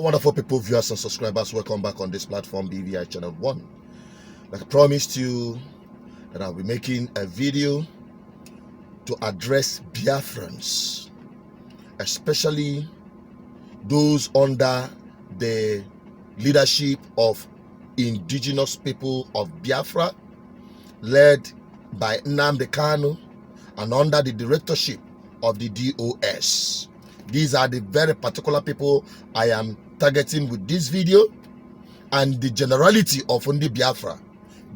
Wonderful people, viewers and subscribers, welcome back on this platform, BVI Channel 1. Like I promised you that I'll be making a video to address Biafrans, especially those under the leadership of indigenous people of Biafra, led by Nnamdi Kanu, and under the directorship of the DOS. These are the very particular people I am targeting with this video, and the generality of Ndi Biafra,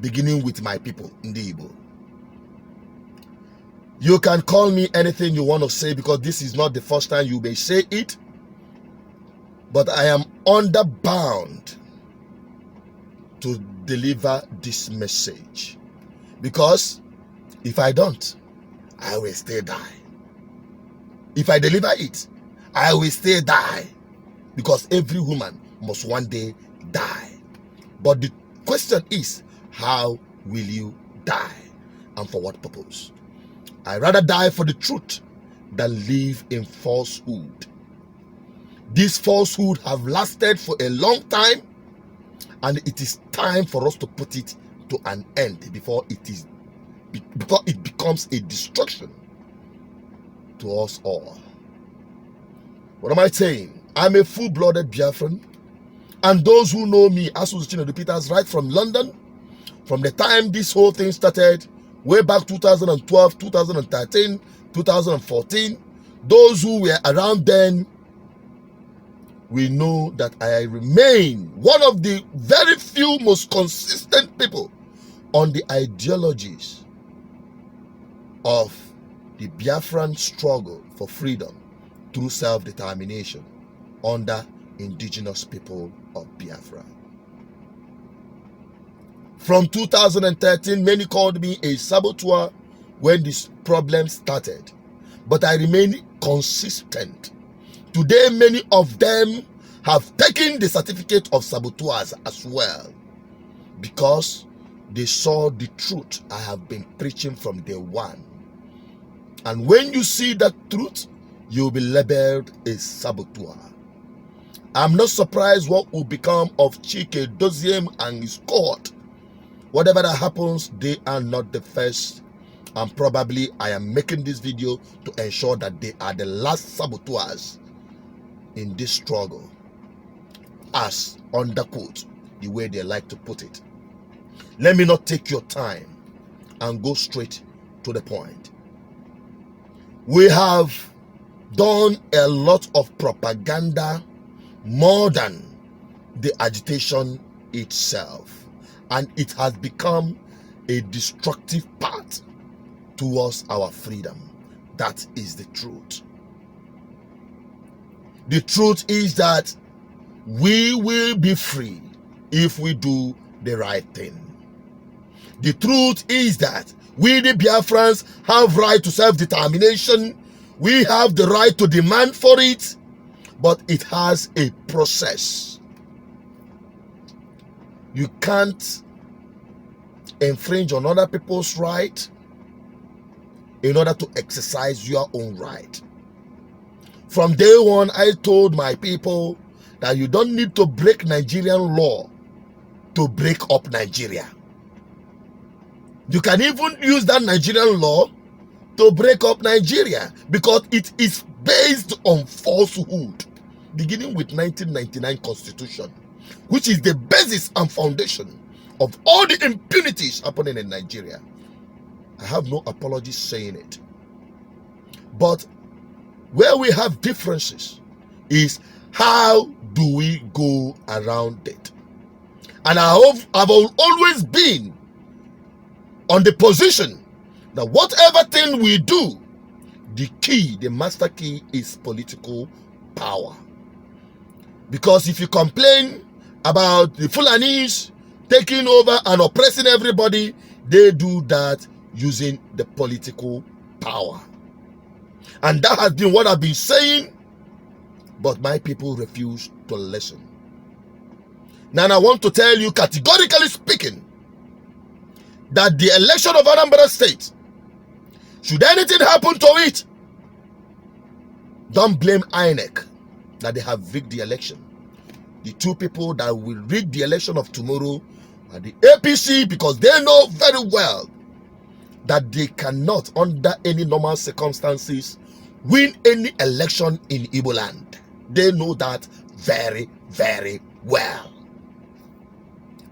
beginning with my people, Ndi Igbo. You can call me anything you want to say, because this is not the first time you may say it, but I am underbound to deliver this message, because if I don't, I will still die. If I deliver it, I will still die, because every woman must one day die. But the question is, how will you die, and for what purpose? I rather die for the truth than live in falsehood. This falsehood have lasted for a long time, and it is time for us to put it to an end before it becomes a destruction to us all. What am I saying? I'm a full-blooded Biafran, and those who know me as Chinadu Peters right from London, from the time this whole thing started, way back 2012, 2013, 2014, those who were around then, we know that I remain one of the very few most consistent people on the ideologies of the Biafran struggle for freedom through self-determination under indigenous people of Biafra. From 2013, many called me a saboteur when this problem started, but I remain consistent. Today, many of them have taken the certificate of saboteurs as well, because they saw the truth I have been preaching from day one. And when you see that truth, you'll be labeled a saboteur. I'm not surprised what will become of Chika, Edoziem, and his cohort. Whatever that happens, they are not the first, and probably I am making this video to ensure that they are the last saboteurs in this struggle, as underquote, the way they like to put it. Let me not take your time and go straight to the point. We have done a lot of propaganda more than the agitation itself, and it has become a destructive path towards our freedom. That is the truth. The truth is that we will be free if we do the right thing. The truth is that we, the Biafrans, have right to self-determination. We have the right to demand for it, but it has a process. You can't infringe on other people's right in order to exercise your own right. From day one, I told my people that you don't need to break Nigerian law to break up Nigeria. You can even use that Nigerian law to break up Nigeria, because it is based on falsehood, beginning with 1999 Constitution, which is the basis and foundation of all the impunities happening in Nigeria. I have no apologies saying it. But where we have differences is how do we go around it. And I've always been on the position that whatever thing we do, the key, the master key, is political power. Because if you complain about the Fulanis taking over and oppressing everybody, they do that using the political power. And that has been what I've been saying, but my people refuse to listen. Now I want to tell you, categorically speaking, that the election of Anambra State, should anything happen to it, don't blame INEC that they have rigged the election. the two people that will rig the election of tomorrow are the APC, because they know very well that they cannot, under any normal circumstances, win any election in Igbo land. They know that very, very well.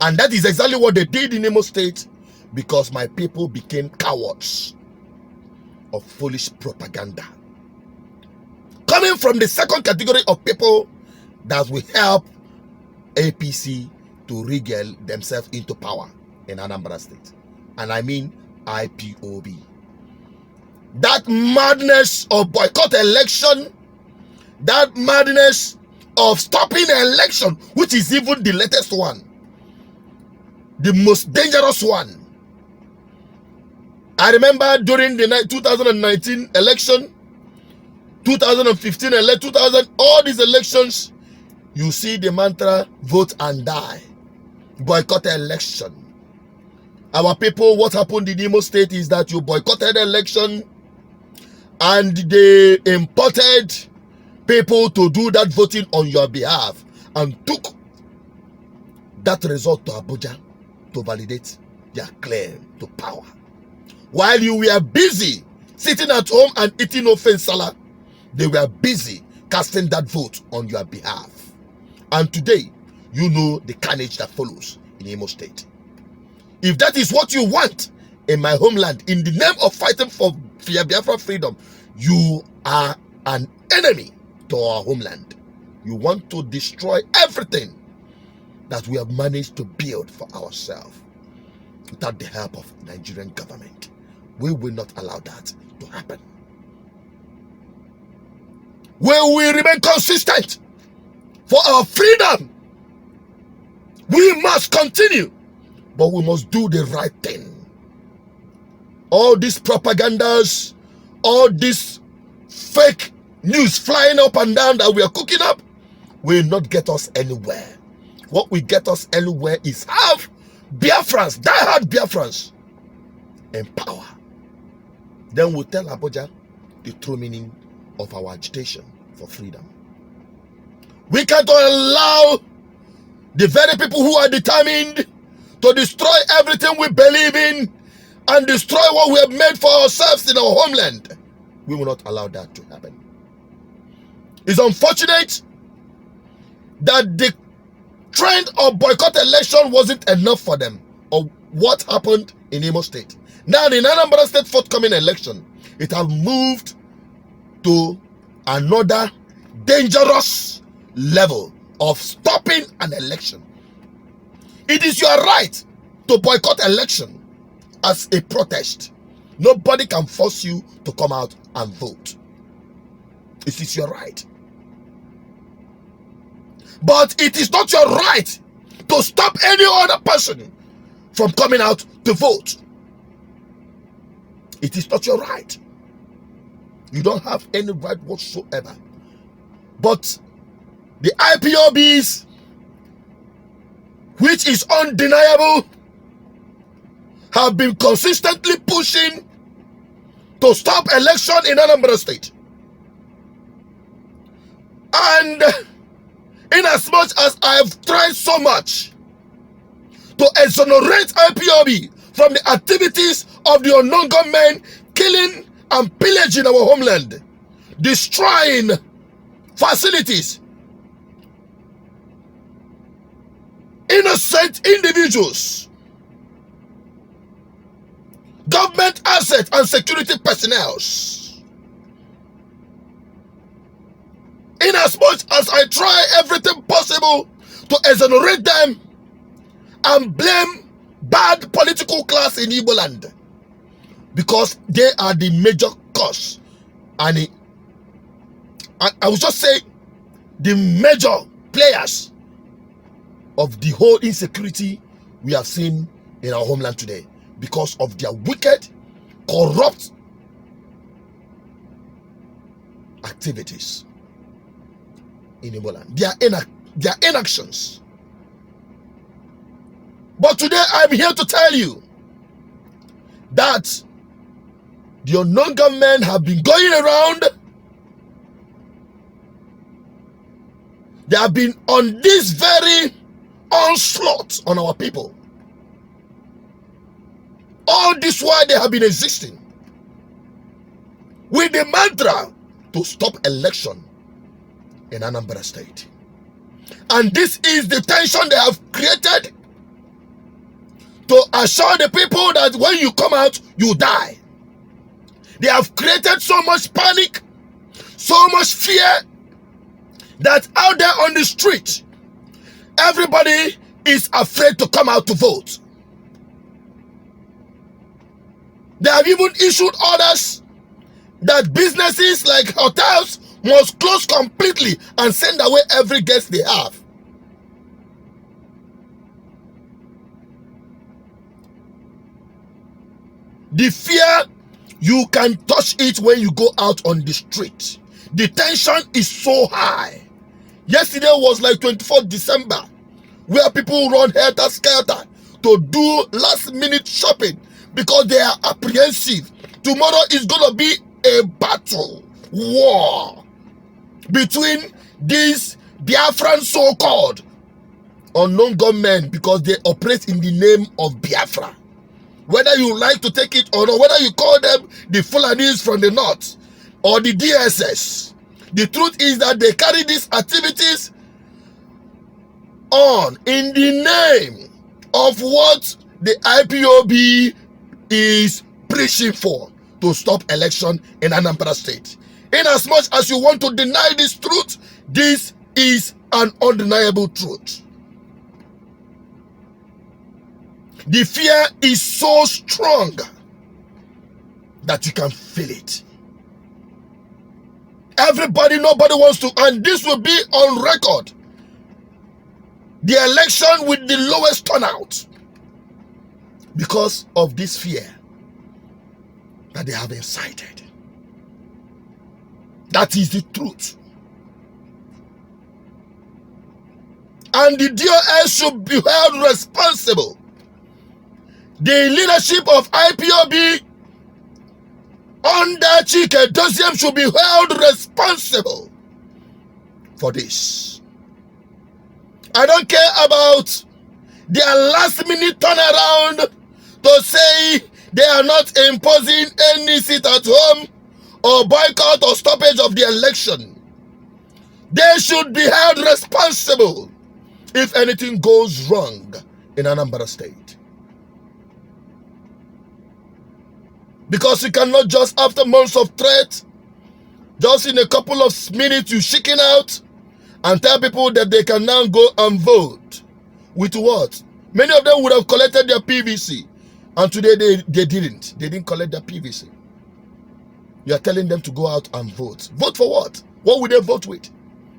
And that is exactly what they did in Imo State, because my people became cowards of foolish propaganda. Coming from the second category of people that will help APC to regale themselves into power in Anambra State. And I mean IPOB. That madness of boycott election, that madness of stopping election, which is even the latest one, the most dangerous one. I remember during the 2019 election, 2015 election, all these elections, you see the mantra, vote and die. Boycott election. Our people, what happened in Imo State is that you boycotted election and they imported people to do that voting on your behalf and took that result to Abuja to validate their claim to power. While you were busy sitting at home and eating ofen salad, they were busy casting that vote on your behalf. And today, you know the carnage that follows in Imo State. If that is what you want in my homeland, in the name of fighting for Biafra freedom, you are an enemy to our homeland. You want to destroy everything that we have managed to build for ourselves without the help of the Nigerian government. We will not allow that to happen. We will remain consistent for our freedom. We must continue, but we must do the right thing. All these propagandas, all this fake news flying up and down that we are cooking up will not get us anywhere. What will get us anywhere is have Biafrans, die-hard Biafrans, in power. Then we'll tell Abuja the true meaning of our agitation for freedom. We can't allow the very people who are determined to destroy everything we believe in and destroy what we have made for ourselves in our homeland. We will not allow that to happen. It's unfortunate that the trend of boycott election wasn't enough for them, or what happened in Imo State. Now in Anambra State forthcoming election, it has moved to another dangerous level of stopping an election. It is your right to boycott election as a protest. Nobody can force you to come out and vote. It is your right. But it is not your right to stop any other person from coming out to vote. It is not your right. You don't have any right whatsoever. But the IPOBs, which is undeniable, have been consistently pushing to stop election in Anambra State. And in as much as I have tried so much to exonerate IPOB from the activities of the unknown gunmen killing and pillaging our homeland, destroying facilities, innocent individuals, government assets and security personnel. In as much as I try everything possible to exonerate them and blame bad political class in Igbo land, because they are the major cause, and I would just say the major players of the whole insecurity we have seen in our homeland today, because of their wicked, corrupt activities in Igbo land, their inactions. But today I'm here to tell you that the unknown gunmen have been going around They have been on this very onslaught on our people. All this while they have been existing with the mantra to stop election in Anambra State. And this is the tension they have created to assure the people that when you come out, you die. They have created so much panic, so much fear, that out there on the street, everybody is afraid to come out to vote. They have even issued orders that businesses like hotels must close completely and send away every guest they have. The fear, you can touch it when you go out on the street. The tension is so high. Yesterday was like 24th December, where people run helter-skelter to do last-minute shopping because they are apprehensive. Tomorrow is going to be a battle, war between these Biafran so-called unknown gunmen, because they operate in the name of Biafra. Whether you like to take it or not, whether you call them the Fulanis from the north or the DSS, the truth is that they carry these activities on in the name of what the IPOB is preaching for, to stop election in Anambra State. In as much as you want to deny this truth, this is an undeniable truth. The fear is so strong that you can feel it. Everybody, nobody wants to, and this will be on record, the election with the lowest turnout because of this fear that they have incited. That is the truth. And the DOS should be held responsible. The leadership of IPOB under Chika Edoziem should be held responsible for this. I don't care about their last-minute turnaround to say they are not imposing any sit at home or boycott or stoppage of the election. They should be held responsible if anything goes wrong in Anambra State. Because you cannot just, after months of threat, just in a couple of minutes you shaking out and tell people that they can now go and vote. With what? Many of them would have collected their PVC, and today they didn't. They didn't collect their PVC. You are telling them to go out and vote. Vote for what? What would they vote with?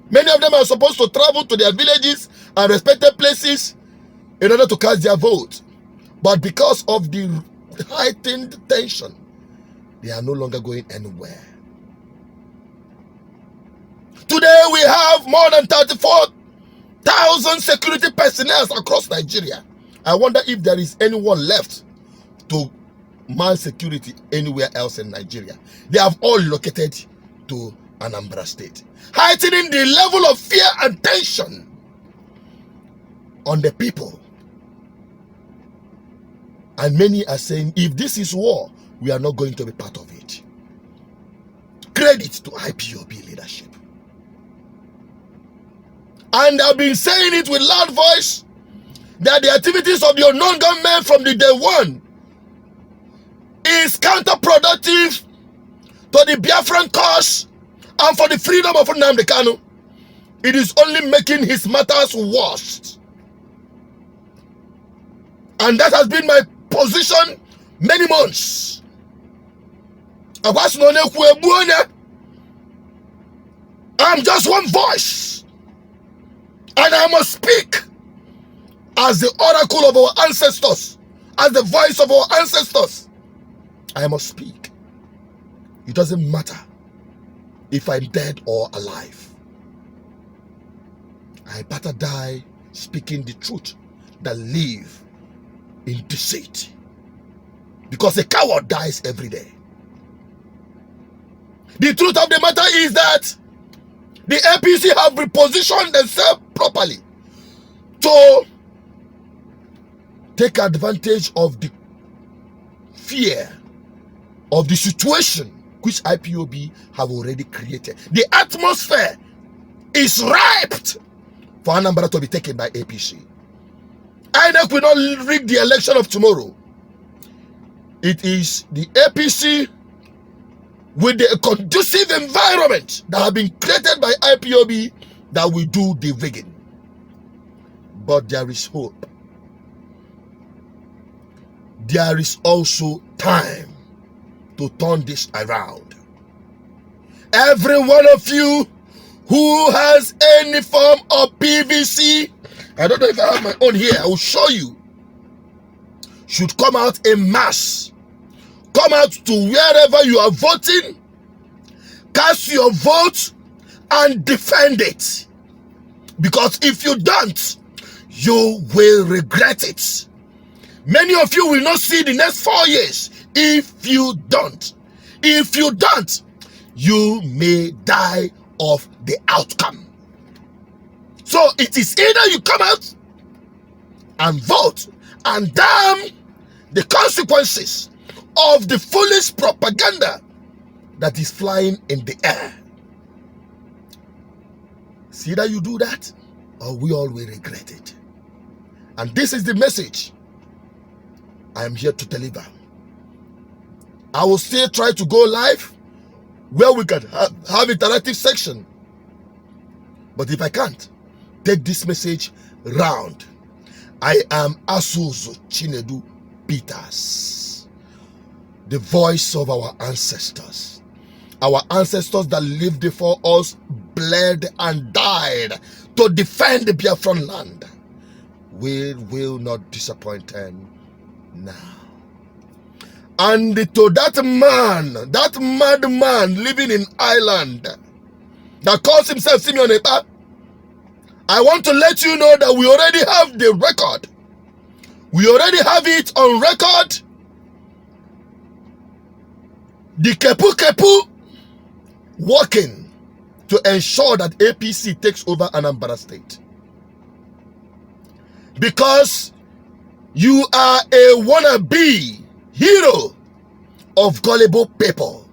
Many of them are supposed to travel to their villages and respected places in order to cast their vote. But because of the heightened tension, they are no longer going anywhere. Today we have more than 34,000 security personnel across Nigeria. I wonder if there is anyone left to man security anywhere else in Nigeria. They have all located to Anambra State, heightening the level of fear and tension on the people. And many are saying, if this is war, we are not going to be part of it. Credit to IPOB leadership. And I've been saying it with loud voice, that the activities of the unknown gunmen from the day one is counterproductive to the Biafran cause and for the freedom of Nnamdi Kanu. It is only making his matters worse. And that has been my position many months. I'm just one voice, and I must speak as the oracle of our ancestors, as the voice of our ancestors. I must speak. It doesn't matter if I'm dead or alive. I better die speaking the truth than live in deceit, because a coward dies every day. The truth of the matter is that The APC have repositioned themselves properly to take advantage of the fear of the situation which IPOB have already created. The atmosphere is ripe for Anambra to be taken by APC. INEC will not rig the election of tomorrow. It is the APC with the conducive environment that have been created by IPOB that will do the rigging. But there is hope. There is also time to turn this around. Every one of you who has any form of PVC, I don't know if I have my own here, I will show you, should come out en masse. Come out to wherever you are voting, cast your vote, and defend it. Because if you don't, you will regret it. Many of you will not see the next 4 years if you don't. If you don't, you may die of the outcome. So it is either you come out and vote and damn the consequences of the foolish propaganda that is flying in the air. See that you do that, or we all will regret it. And this is the message I am here to deliver. I will still try to go live where we can have interactive section. But if I can't, take this message round. I am Asuzu Chinedu Peters, the voice of our ancestors. Our ancestors that lived before us bled and died to defend the Biafran land. We will not disappoint them now. And to that man, that madman living in Ireland that calls himself Simeon Epa, I want to let you know that we already have the record. We already have it on record. The Kepu working to ensure that APC takes over Anambra State. Because you are a wannabe hero of gullible people.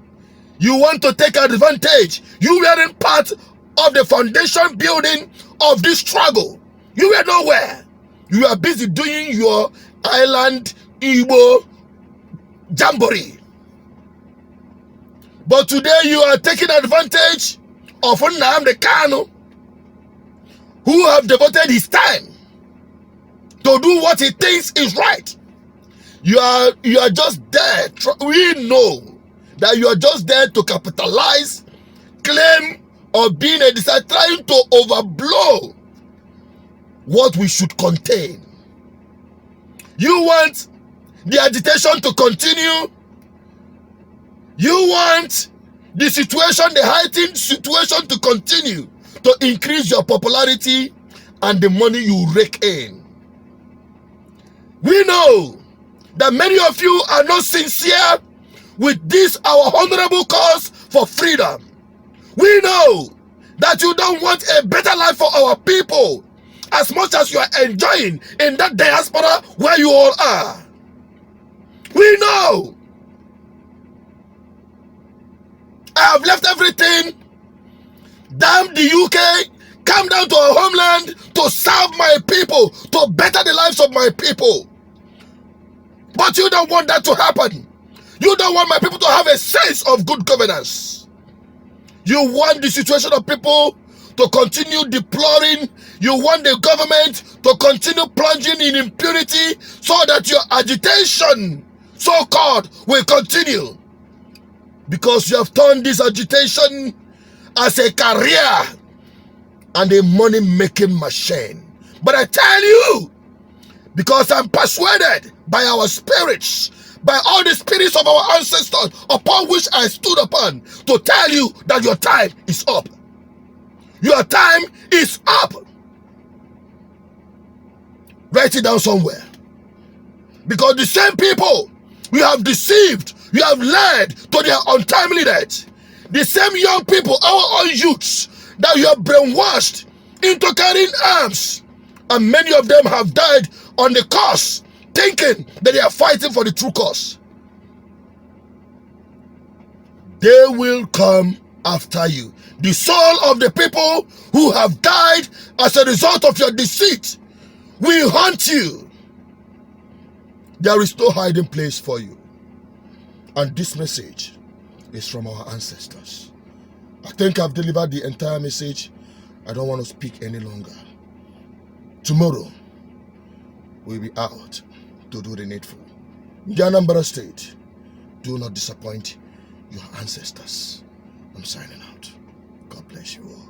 You want to take advantage. You weren't part of the foundation building of this struggle. You were nowhere. You are busy doing your island Igbo jamboree. But today you are taking advantage of Nnamdi Kanu, who have devoted his time to do what he thinks is right. You are just there. We know that you are just there to capitalize, claim, or being a decider, trying to overblow what we should contain. You want the agitation to continue. You want the situation, the heightened situation to continue to increase your popularity and the money you rake in. We know that many of you are not sincere with this, our honorable cause for freedom. We know that you don't want a better life for our people as much as you are enjoying in that diaspora where you all are. We know. I have left everything, damn the UK, come down to our homeland to serve my people, to better the lives of my people. But you don't want that to happen. You don't want my people to have a sense of good governance. You want the situation of people to continue deploring. You want the government to continue plunging in impunity so that your agitation, so-called, will continue. Because you have turned this agitation as a career and a money-making machine. But I tell you, because I'm persuaded by our spirits, by all the spirits of our ancestors upon which I stood upon, to tell you that your time is up. Your time is up. Write it down somewhere. Because the same people you have deceived, you have led to their untimely death. The same young people, our own youths, that you are brainwashed into carrying arms. And many of them have died on the cause, thinking that they are fighting for the true cause. They will come after you. The soul of the people who have died as a result of your deceit will haunt you. There is no hiding place for you. And this message is from our ancestors. I think I've delivered the entire message. I don't want to speak any longer. Tomorrow, we'll be out to do the needful. In the Anambra State, do not disappoint your ancestors. I'm signing out. God bless you all.